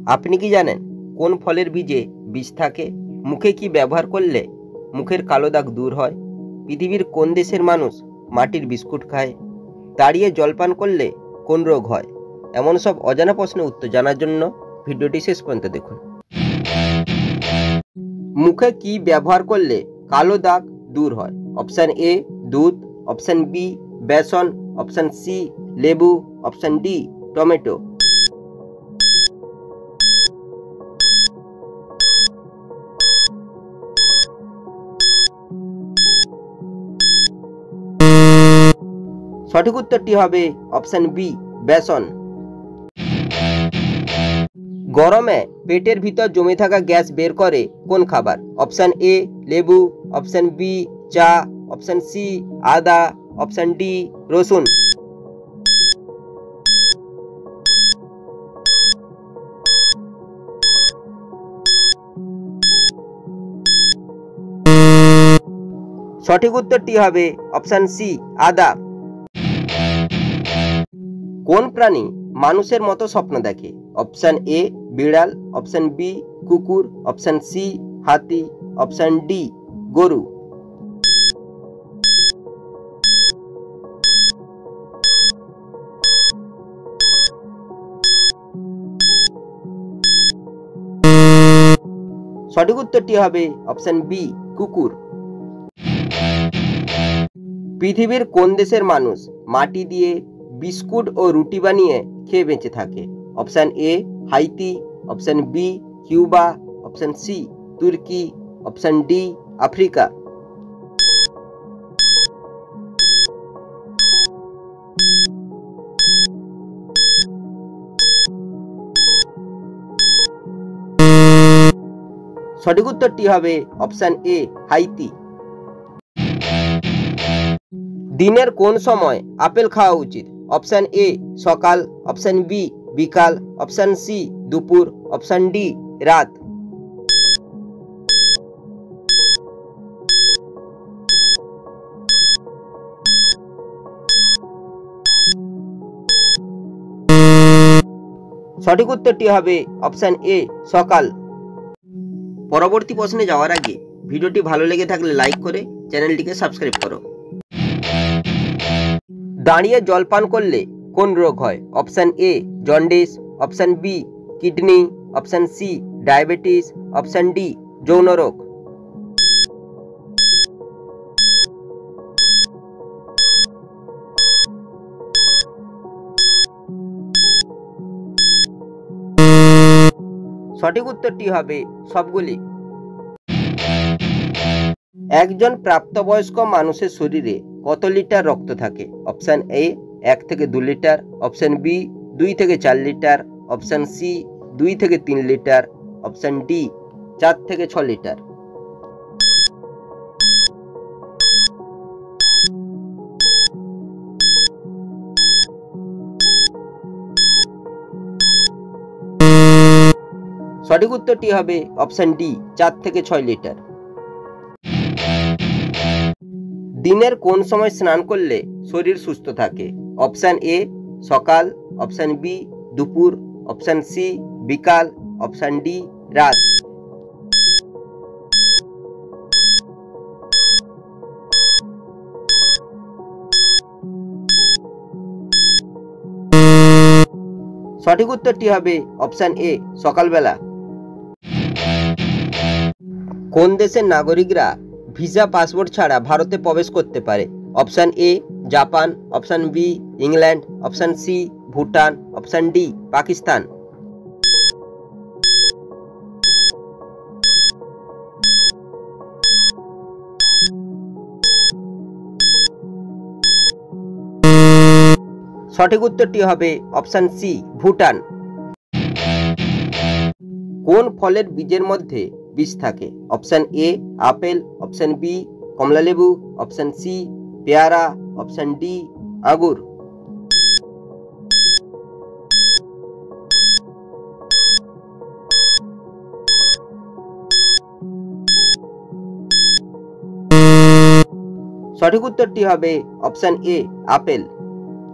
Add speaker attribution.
Speaker 1: আপনি কি জানেন কোন ফলের বীজে বিষ থাকে? মুখে কি ব্যবহার করলে মুখের কালো দাগ দূর হয়? পৃথিবীর কোন দেশের মানুষ মাটির বিস্কুট খায়? দাঁড়িয়ে জলপান করলে কোন রোগ হয়? এমন সব অজানা প্রশ্নের উত্তর জানার জন্য ভিডিওটি শেষ পর্যন্ত দেখুন। মুখে কি ব্যবহার করলে কালো দাগ দূর হয়? অপশান এ দুধ, অপশান বি বেসন, অপশান সি লেবু, অপশান ডি টমেটো। সঠিক উত্তরটি হবে অপশান বি বেসন। গরমে পেটের ভিতর জমে থাকা গ্যাস বের করে কোন খাবার? অপশান এ লেবু, অপশান বি চা, অপশান সি আদা, অপশান ডি রসুন। সঠিক উত্তরটি হবে অপশান সি আদা। কোন প্রাণী মানুষের মতো স্বপ্ন দেখে? অপশান এ বিড়াল, অপশান বি কুকুর, অপশান সি হাতি, অপশান ডি গরু। সঠিক উত্তরটি হবে অপশান বি কুকুর। পৃথিবীর কোন দেশের মানুষ মাটি দিয়ে বিস্কুট ও রুটি বানিয়ে খেয়ে বেঁচে থাকে? Option A Haiti, option B Cuba, option C তুর্কি, অপশান ডি আফ্রিকা। সঠিক উত্তরটি হবে অপশান এ হাইতি। দিনের কোন সময় আপেল খাওয়া উচিত? অপশান এ সকাল, অপশান বি বিকাল, অপশান সি দুপুর, অপশান ডি রাত। সঠিক উত্তরটি হবে অপশান এ সকাল। পরবর্তী প্রশ্নে যাওয়ার আগে ভিডিওটি ভালো লেগে থাকলে লাইক করে চ্যানেলটিকে সাবস্ক্রাইব করো। দাঁড়িয়ে জলপান করলে কোন রোগ হয়? Option A jaundice, option B kidney, option C diabetes, option D যৌন রোগ। সঠিক উত্তরটি হবে সবগুলি। একজন প্রাপ্তবয়স্ক মানুষের শরীরে কত লিটার রক্ত থাকে? অপশান এ 1 থেকে 2 লিটার, অপশান বি 2 থেকে 4 লিটার, অপশান সি 2 থেকে 3 লিটার, অপশান ডি 4 থেকে 6 লিটার। সঠিক উত্তরটি হবে অপশান ডি 4 থেকে 6 লিটার। দিনের কোন সময় স্নান করলে শরীর সুস্থ থাকে? অপশান এ সকাল, অপশান বি দুপুর, অপশান সি বিকাল, অপশান ডি রাত। সঠিক উত্তরটি হবে অপশান এ সকালবেলা। কোন দেশের নাগরিকরা ভিসা পাসপোর্ট ছাড়া ভারতে প্রবেশ করতে পারে? Option A Japan, option B England, option C Bhutan, option D Pakistan. সঠিক উত্তরটি হবে অপশান সি ভুটান। কোন ফলের বীজের মধ্যে বিষ থাকে? Option A apple, option B কমলালেবু, অপশান সি পেয়ারা, অপশান ডি আঙ্গুর। সঠিক উত্তরটি হবে অপশান এ আপেল।